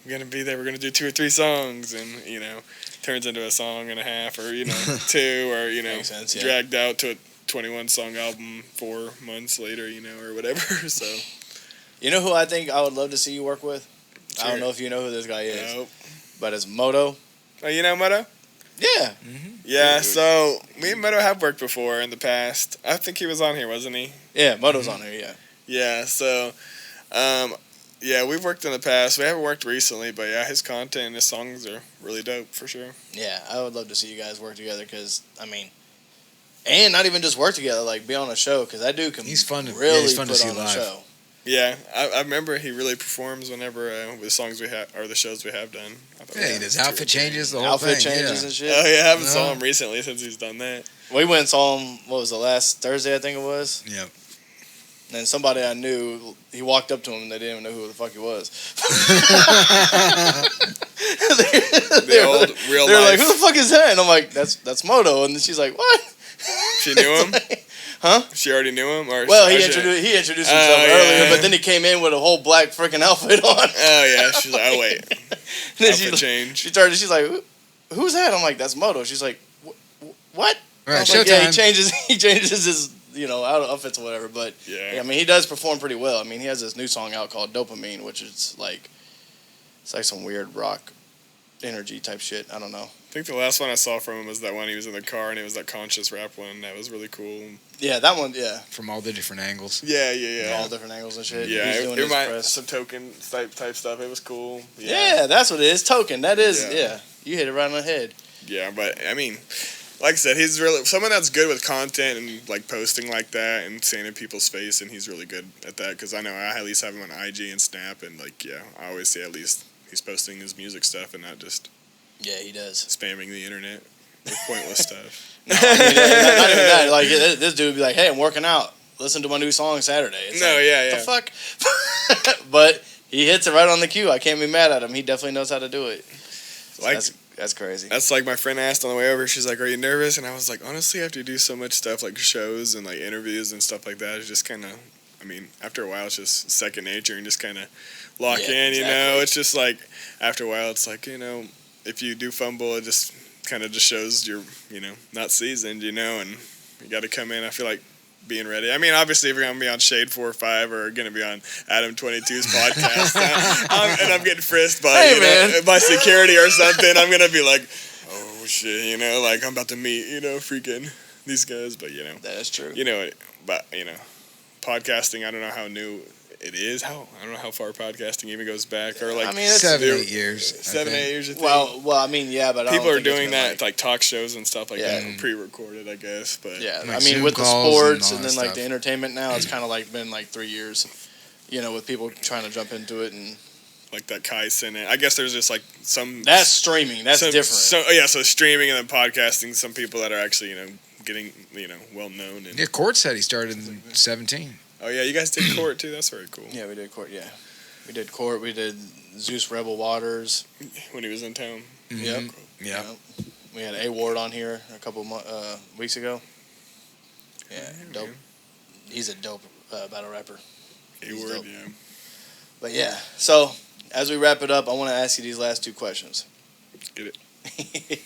I'm gonna be there. We're gonna do 2 or 3 songs, and you know, turns into a song and a half, or you know, 2, or you know, dragged out to a 21 song album 4 months later, you know, or whatever. So, you know who I think I would love to see you work with? Sure. I don't know if you know who this guy is, but it's Modo. Oh, you know Modo? Yeah. Mm-hmm. Yeah, so me and Modo have worked before in the past. I think he was on here, wasn't he? Yeah, Modo's on here, yeah. Yeah, so, yeah, we've worked in the past. We haven't worked recently, but yeah, his content and his songs are really dope, for sure. Yeah, I would love to see you guys work together, because, I mean, and not even just work together, like be on a show, because that dude can he's fun to, really he's fun put to see on live. a show. Yeah, I remember he really performs whenever the songs we have or the shows we have done. Yeah, he does outfit changes, the whole outfit thing. changes and shit. Oh yeah, I haven't saw him recently since he's done that. We went and saw him. What was the last Thursday? I think it was. Yep. And somebody I knew, he walked up to him and they didn't even know who the fuck he was. The old real They're life. like, who the fuck is that? And I'm like, that's Modo. And then she's like, what? She knew him? Huh? She already knew him? Or well, he introduced himself earlier, but then he came in with a whole black freaking outfit on. Oh, yeah. She's like, oh, wait. Outfit change. She's like, who's that? I'm like, that's Modo. She's like, what? Right, like, yeah, he changes his, you know, outfits or whatever. But, yeah, I mean, he does perform pretty well. I mean, he has this new song out called Dopamine, which is like, it's like some weird rock energy type shit. I don't know. I think the last one I saw from him was that one he was in the car and it was that conscious rap one. That was really cool. Yeah, that one, yeah. From all the different angles. Yeah. All different angles and shit. Yeah, it reminded some Token type stuff. It was cool. Yeah, that's what it is. Token. That is, yeah. You hit it right on the head. Yeah, but, I mean, like I said, he's really someone that's good with content and, like, posting like that and saying in people's face, and he's really good at that because I know I at least have him on IG and Snap, and, like, yeah, I always see at least he's posting his music stuff and not just... Yeah, he does. Spamming the internet with pointless stuff. No, I mean, not even that. Like, this dude would be like, hey, I'm working out. Listen to my new song Saturday. It's like, the fuck? But he hits it right on the cue. I can't be mad at him. He definitely knows how to do it. So like, that's crazy. That's like my friend asked on the way over. She's like, are you nervous? And I was like, honestly, after you do so much stuff like shows and like interviews and stuff like that, it's just kind of, I mean, after a while, it's just second nature and just kind of lock in, you know? It's just like, after a while, it's like, you know, if you do fumble, it just kind of just shows you're, you know, not seasoned, you know, and you got to come in, I feel like, being ready. I mean, obviously, if you're going to be on Shade 4 or 5 or going to be on Adam 22's podcast, and I'm getting frisked by, by security or something, I'm going to be like, oh, shit, you know, like, I'm about to meet, you know, freaking these guys, but, you know. That is true. You know, but, you know, podcasting, I don't know how new it is. I don't know how far podcasting even goes back, or like, I mean, 7-8 years. 7-8 years. You think? Well, I mean, yeah, but people are doing that like talk shows and stuff like that, pre-recorded, I guess. But yeah, like I mean, Zoom with the sports and then stuff. like the entertainment now, it's kind of like been like 3 years, you know, with people trying to jump into it and like that Kai Sinet. I guess there's just like some that's streaming. That's different. So streaming and then podcasting. Some people that are actually getting well known. And yeah, Court said he started in 17. Oh yeah, you guys did Court too. That's very cool. Yeah, we did Court. Yeah, we did Court. We did Zeus Rebel Waters when he was in town. Mm-hmm. Yep. We had A Ward on here a couple weeks ago. Yeah, dope. He's a dope battle rapper. A Ward, yeah. But yeah, so as we wrap it up, I want to ask you these last 2 questions. Get it.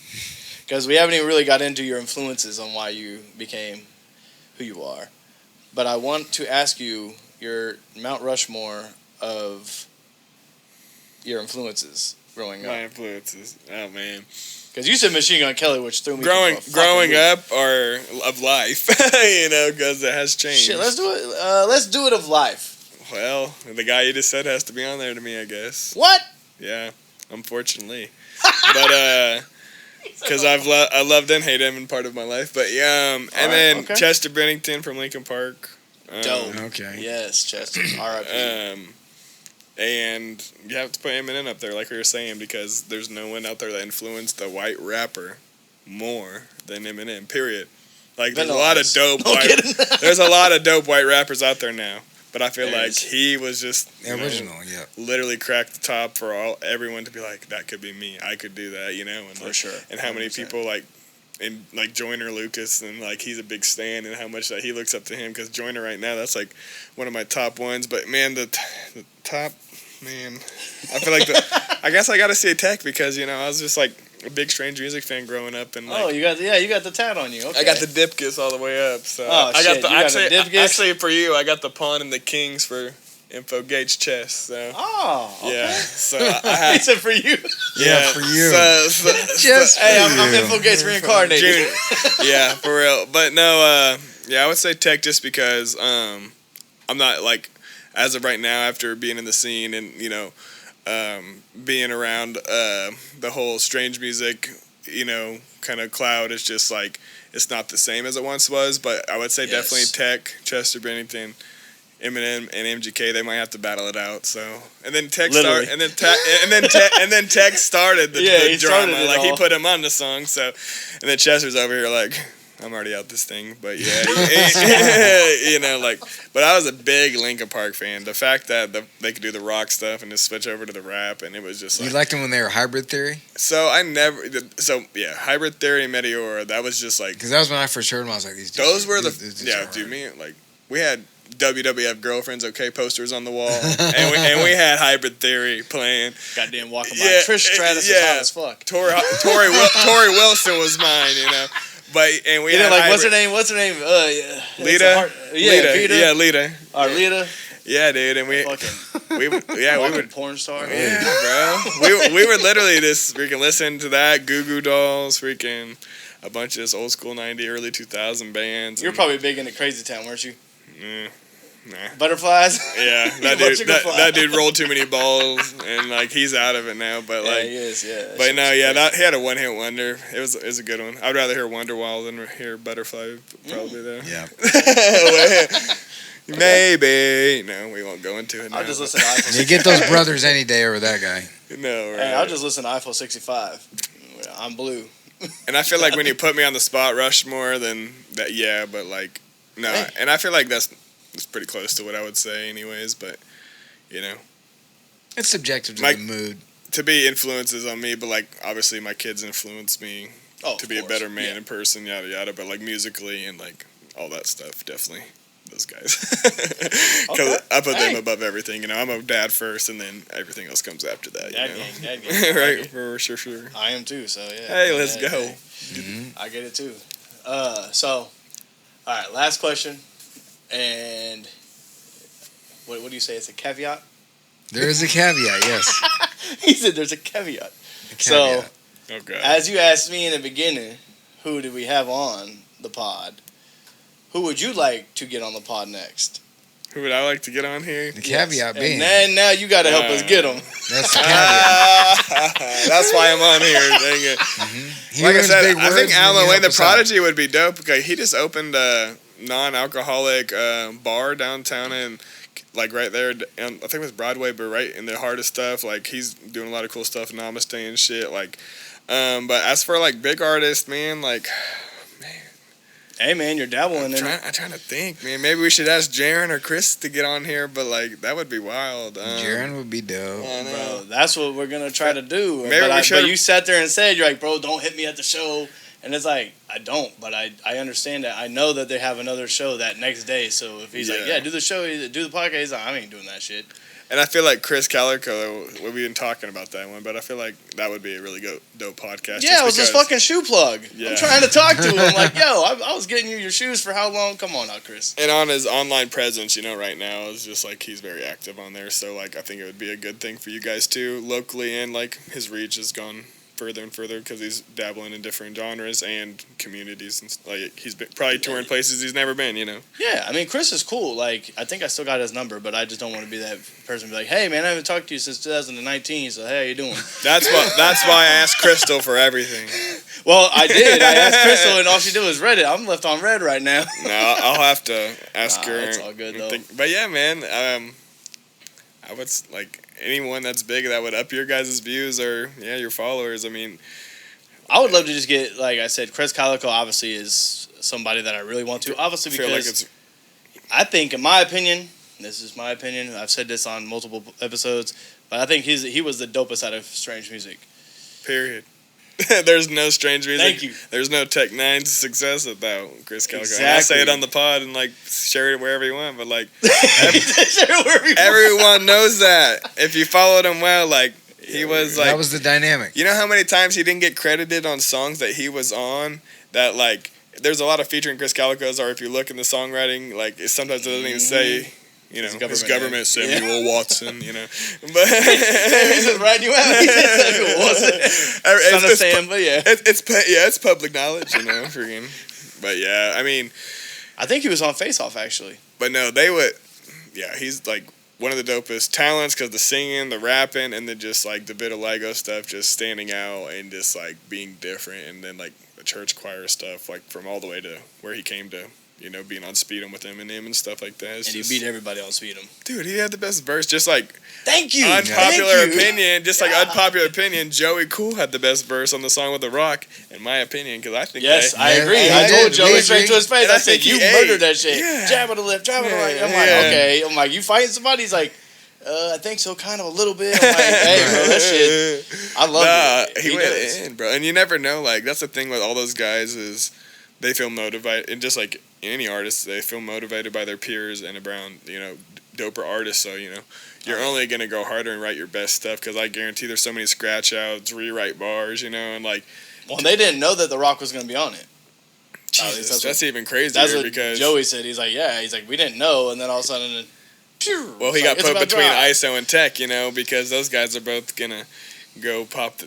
Because we haven't even really got into your influences on why you became who you are. But I want to ask you your Mount Rushmore of your influences growing up. My influences. Oh, man. Because you said Machine Gun Kelly, which threw me growing up or of life, because it has changed. Shit, let's do it. Let's do it of life. Well, the guy you just said has to be on there to me, I guess. What? Yeah, unfortunately. But because I loved and hated him in part of my life. But yeah, and then Chester Bennington from Linkin Park. Dope. Okay. Yes, Chester. R.I.P. And you have to put Eminem up there, like we were saying, because there's no one out there that influenced a white rapper more than Eminem. Period. Like there's a lot of dope. There's a lot of dope white rappers out there now. But but I feel There like is. he was just The original, yeah. literally cracked the top for everyone to be like, that could be me. I could do that, and For like, sure. And how many 100%. people and like Joyner Lucas, and like he's a big stan, and how much that he looks up to him, because Joyner right now, that's like one of my top ones. But man, the top, man, I feel like I guess I got to say Tech, because I was just like a big Strange Music fan growing up, and like, you got the tat on you. Okay. I got the Dipkiss all the way up. So Oh, I shit, got you got the Dipkiss? actually for you, I got the Pawn and the Kings for Info Gauge chest. So Oh, okay. yeah, so I had He said for you. Yeah, for you. Just Hey, I'm Info Gates reincarnated. June. Yeah, for real. But no, I would say Tech, just because I'm not like, as of right now, after being in the scene and being around the whole Strange Music, kind of cloud, it's just like it's not the same as it once was. But I would say definitely Tech, Chester Bennington, Eminem, and MGK. They might have to battle it out. So and then Tech started, and then Tech started the he drama. started it Like he all. put him on the song. So and then Chester's over here like, I'm already out this thing. But yeah, But I was a big Linkin Park fan. The fact that they could do the rock stuff and just switch over to the rap, and it was just like. You liked them when they were Hybrid Theory? So Hybrid Theory and Meteora. That was just like. Because that was when I first heard them. I was like, these dudes Those are- were these dudes are hard. dude, me like we had WWF Girlfriends OK posters on the wall, and we had Hybrid Theory playing. Goddamn walking by. Yeah, Trish Stratus is yeah. hot as fuck. Tory Wilson was mine, But and we You had didn't like Hybrid, what's her name? Lita. Vita. Yeah, Lita. Rita. Yeah, dude, and we Walking would. porn star. Yeah, bro. We were literally just freaking listening to that, Goo Goo Dolls, freaking a bunch of this old school 90s, early 2000 bands. You were probably big into Crazy Town, weren't you? Nah. Butterflies. Yeah, that dude rolled too many balls, and like he's out of it now. But Yeah, like, he is. Yeah. but no, he had a one-hit wonder. It was a good one. I'd rather hear Wonderwall than hear Butterfly, probably though. Yeah. Maybe. No, we won't go into it now. I'll just listen to iPhone. You get those brothers any day over that guy. No, right. Hey, I'll just listen to iPhone 65. I'm blue. And I feel like when you put me on the spot, Rushmore, then that, yeah, but like, no. Hey. And I feel like that's pretty close to what I would say, anyways. But It's subjective to Mike- the mood. to be influences on me, but like obviously my kids influence me Oh, to of be a course. better man Yeah. in person, yada yada. But like musically and like all that stuff, definitely those guys. Because Okay. I put them Hey. above everything. I'm a dad first, and then everything else comes after that. Dad gang. Right, for sure. I am too. So yeah. Hey, let's Dad go. gang. I get it too. So, all right, last question, and what do you say? It's a caveat. There is a caveat, yes. He said there's a caveat. A So, caveat. Oh god. as you asked me in the beginning, who do we have on the pod? Who would you like to get on the pod next? Who would I like to get on here? The caveat being, And then now you got to help us get them. that's the caveat. That's why I'm on here. Dang it. He Like I learns said, big I words think and Alan you Wayne help the us out. Prodigy would be dope because he just opened a non-alcoholic bar downtown and like right there. I think it was Broadway, but right in the heart of stuff. Like he's doing a lot of cool stuff, Namaste and shit. Like, but as for like big artists, man, like. Hey man, you're dabbling in it. I'm trying to think, man. Maybe we should ask Jaren or Chris to get on here, but like that would be wild. Jaren would be dope. I know. Bro, that's what we're gonna try to do. Maybe we but should've- you sat there and said, you're like, bro, don't hit me at the show. And it's like, I don't, but I understand that. I know that they have another show that next day. So if he's like, Yeah. yeah, do the show, do the podcast, he's like, I ain't doing that shit. And I feel like Krizz Kaliko, we've been talking about that one, but I feel like that would be a really dope podcast. Yeah, it was his fucking shoe plug. Yeah. I'm trying to talk to him. Like, yo, I was getting you your shoes for how long? Come on now, Chris. And on his online presence, right now is just like he's very active on there. So like I think it would be a good thing for you guys too, locally, and like his reach has gone further and further because he's dabbling in different genres and communities, and like he's been probably touring places he's never been. Yeah, I mean, Chris is cool. Like, I think I still got his number, but I just don't want to be that person. Be like, hey man, I haven't talked to you since 2019. So hey, how you doing? That's why I asked Crystal for everything. Well, I did. I asked Crystal, and all she did was read it. I'm left on red right now. No, I'll have to ask her. It's all good though. But yeah, man, I would like anyone that's big that would up your guys' views or your followers. I mean, I would love to just get, like I said, Krizz Kaliko obviously is somebody that I really want to. Obviously feel like because it's I think, in my opinion, This is my opinion. I've said this on multiple episodes, but I think he was the dopest out of Strange Music. Period. There's no Strange Music. Thank you. There's no Tech Nine's success without Krizz Kaliko. Exactly. And I say it on the pod and like share it wherever you want, but like Share it wherever you want. everyone knows that. If you followed him well, like he was like, that was the dynamic. you know how many times he didn't get credited on songs that he was on? That like there's a lot of featuring Krizz Kaliko's, or if you look in the songwriting, like it sometimes doesn't even say. You know, his government Samuel Watson, you know. But he's just riding you out. He said Samuel Watson. Son of Sam, but yeah. It's public knowledge, you know, freaking. But yeah, I mean. I think he was on Face Off, actually. But no, they would. Yeah, he's like one of the dopest talents because the singing, the rapping, and then just like the vitiligo stuff just standing out and just like being different. And then like the church choir stuff, like from all the way to where he came to. You know, being on Speed'em with Eminem and stuff like that. And he beat everybody on Speed'em. Dude, he had the best verse. Just like thank you. Unpopular opinion. Just like unpopular opinion. Joey Cool had the best verse on the song with The Rock, in my opinion, because I think. Yes, I agree. I told Joey straight to his face. I said, "You murdered that shit." Yeah. Jab on the left, jab on the right. I'm like, okay. I'm like, you fighting somebody? He's like, I think so, kind of a little bit. I'm like, hey, bro, that shit. I love it. He went in, bro, and you never know. Like that's the thing with all those guys is they feel motivated, and just like. Any artist, they feel motivated by their peers and around, you know, doper artists. So, you know, you're only going to go harder and write your best stuff because I guarantee there's so many scratch outs, rewrite bars, you know, and like. Well, they didn't know that The Rock was going to be on it. Jesus, that's even crazier that's what because. Joey said. He's like, we didn't know. And then all of a sudden, well, he got put between ISO and Tech, you know, because those guys are both going to go pop,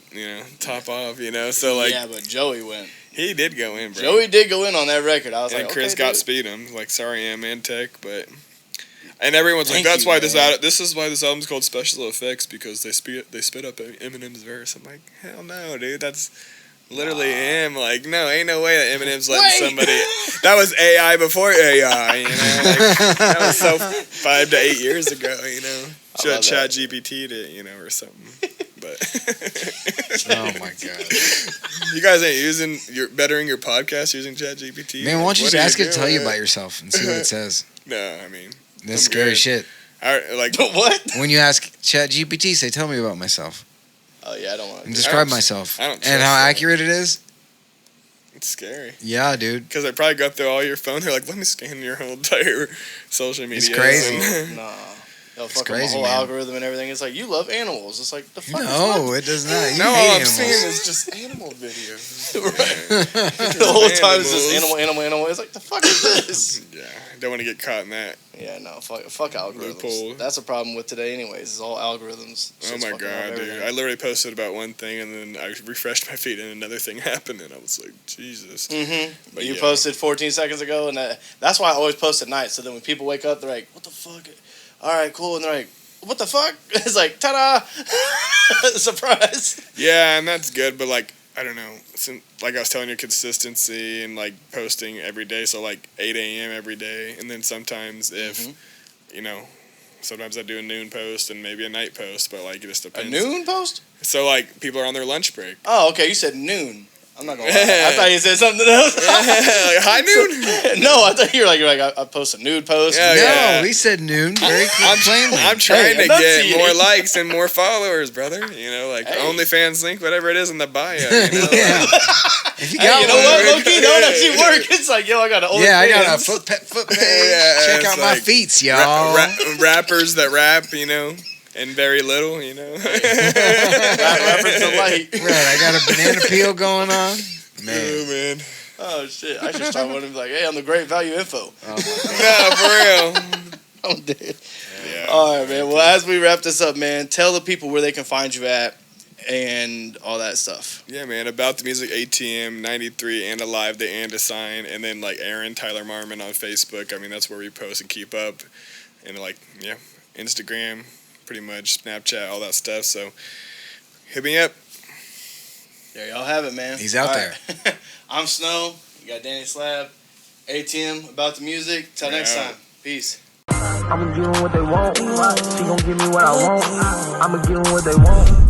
top off, you know. So, like. Yeah, but Joey went. He did go in, bro. Joey did go in on that record. I was and like, Krizz okay, got Speed'em, like sorry, and Tech, but and everyone's like, that's why this is why this album's called Special Effects because they spit up Eminem's verse. I'm like, hell no, dude, that's literally him. Like, no, ain't no way that Eminem's letting somebody. That was AI before AI, you know. Like, that was so 5 to 8 years ago, you know. Should have Chat GPT'd it, you know, or something. But oh my god, you guys ain't bettering your podcast using Chat GPT. Man, why don't you just ask it to tell you about yourself and see what it says? No, I mean that's scary shit. Like what? When you ask Chat GPT, say, "Tell me about myself." Oh yeah, I don't want to. And describe myself. I don't. And how accurate it is. It's scary. Yeah, dude. Because they probably go through all your phone. They're like, let me scan your whole entire social media. It's crazy. Nah. They'll fuck crazy, up my whole man. algorithm and everything. It's like, you love animals. It's like, the fuck No, it does not. You no, hate all I'm animals. seeing is just animal videos. The whole time it's just animal. It's like, the fuck is this? Yeah, don't want to get caught in that. Yeah, no, fuck algorithms. Loophole. That's a problem with today anyways, is all algorithms. Oh my god, dude. I literally posted about one thing and then I refreshed my feed and another thing happened and I was like, Jesus. Mm-hmm. But you yeah. posted 14 seconds ago and that's why I always post at night. So then when people wake up, they're like, what the fuck? All right, cool. And they're like, what the fuck? It's like, ta-da! Surprise! Yeah, and that's good, but like, I don't know. Like I was telling you, consistency and like posting every day. So like 8 a.m. every day. And then sometimes if, sometimes I do a noon post and maybe a night post, but like it just depends. A noon post? So like people are on their lunch break. Oh, okay. You said noon. I'm not gonna lie. I thought you said something else. Like high noon? No, I thought you were like I post a nude post. No, we said noon. Very plainly. I'm trying to get more likes and more followers, brother. You know, like OnlyFans link, whatever it is in the bio. You know? Yeah. If you got you know what, Loki? That would actually work. It's like, yo, I got an OnlyFans. Yeah, I got a foot page. Check out my feets, y'all. Rappers that rap, you know. And very little, you know. Rappers delight. Right, I got a banana peel going on. Man. Oh, man. Oh, shit. I should start one and be like, hey, I'm the great value info. No, for real. I'm dead. Yeah. All right, man. Well, as we wrap this up, man, tell the people where they can find you at and all that stuff. Yeah, man. About the Music, ATM, 93, and Alive, the and a sign. And then, like, Aaron, Tyler Marmon on Facebook. I mean, that's where we post and keep up. And, like, yeah, Instagram. Pretty much Snapchat, all that stuff. So hit me up. There y'all have it, man. He's out there. I'm Snow. You got dannySLAB, A.T.M. About the Music. Till next time. Peace. I'ma give them what they want. She gon' give me what I want. I'ma give them what they want.